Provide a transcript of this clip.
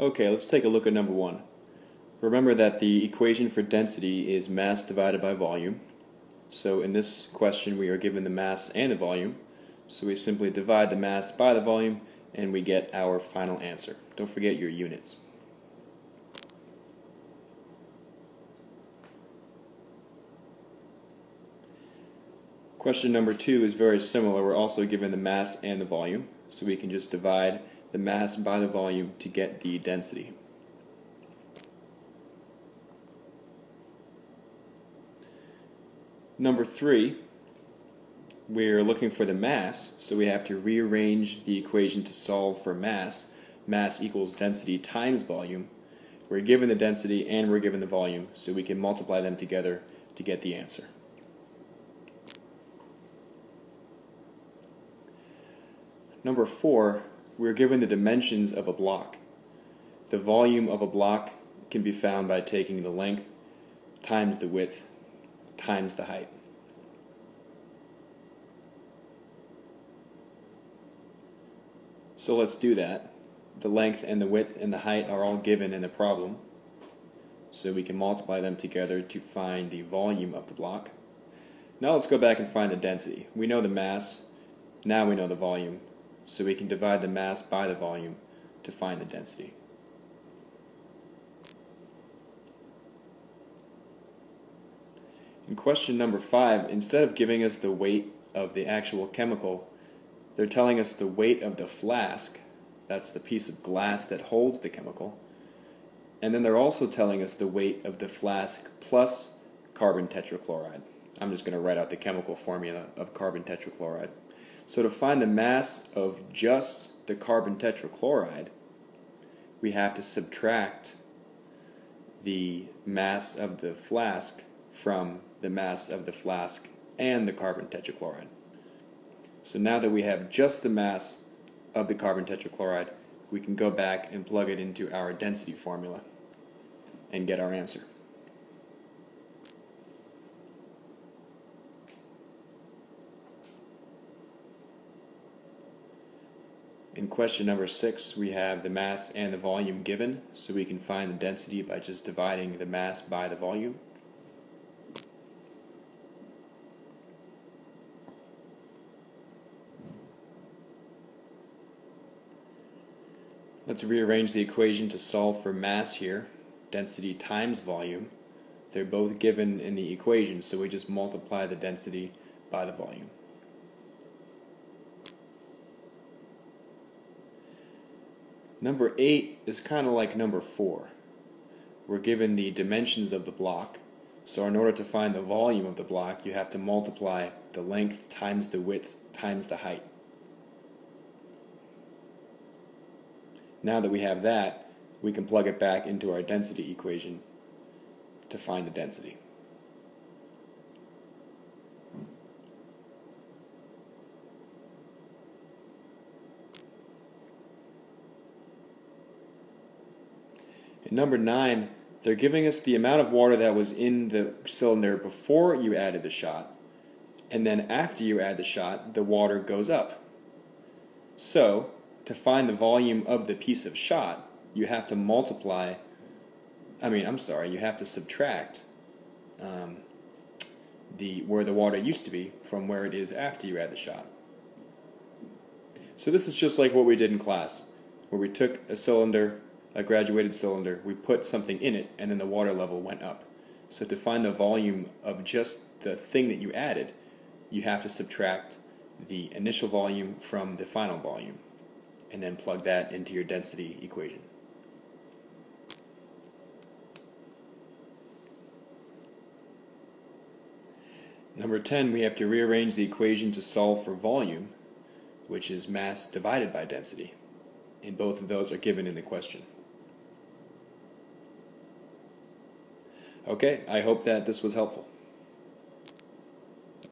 Okay, let's take a look at number 1. Remember that the equation for density is mass divided by volume. So in this question we are given the mass and the volume. So we simply divide the mass by the volume and we get our final answer. Don't forget your units. Question number 2 is very similar. We're also given the mass and the volume. So we can just divide the mass by the volume to get the density. Number 3, we're looking for the mass, so we have to rearrange the equation to solve for mass. Mass equals density times volume. We're given the density and we're given the volume, so we can multiply them together to get the answer. Number 4, we're given the dimensions of a block. The volume of a block can be found by taking the length times the width times the height. So let's do that. The length and the width and the height are all given in the problem, so we can multiply them together to find the volume of the block. Now let's go back and find the density. We know the mass, now we know the volume, so we can divide the mass by the volume to find the density. In question number 5, instead of giving us the weight of the actual chemical, they're telling us the weight of the flask. That's the piece of glass that holds the chemical. And then they're also telling us the weight of the flask plus carbon tetrachloride. I'm just going to write out the chemical formula of carbon tetrachloride. So to find the mass of just the carbon tetrachloride, we have to subtract the mass of the flask from the mass of the flask and the carbon tetrachloride. So now that we have just the mass of the carbon tetrachloride, we can go back and plug it into our density formula and get our answer. In question number 6, we have the mass and the volume given, so we can find the density by just dividing the mass by the volume. Let's rearrange the equation to solve for mass here. Density times volume. They're both given in the equation, so we just multiply the density by the volume. Number 8 is kind of like number 4. We're given the dimensions of the block, so in order to find the volume of the block, you have to multiply the length times the width times the height. Now that we have that, we can plug it back into our density equation to find the density. In number 9, they're giving us the amount of water that was in the cylinder before you added the shot, and then after you add the shot, the water goes up. So, to find the volume of the piece of shot, you have to you have to subtract where the water used to be from where it is after you add the shot. So this is just like what we did in class, where we took a graduated cylinder, we put something in it, and then the water level went up. So to find the volume of just the thing that you added, you have to subtract the initial volume from the final volume, and then plug that into your density equation. Number 10, we have to rearrange the equation to solve for volume, which is mass divided by density. And both of those are given in the question. Okay, I hope that this was helpful.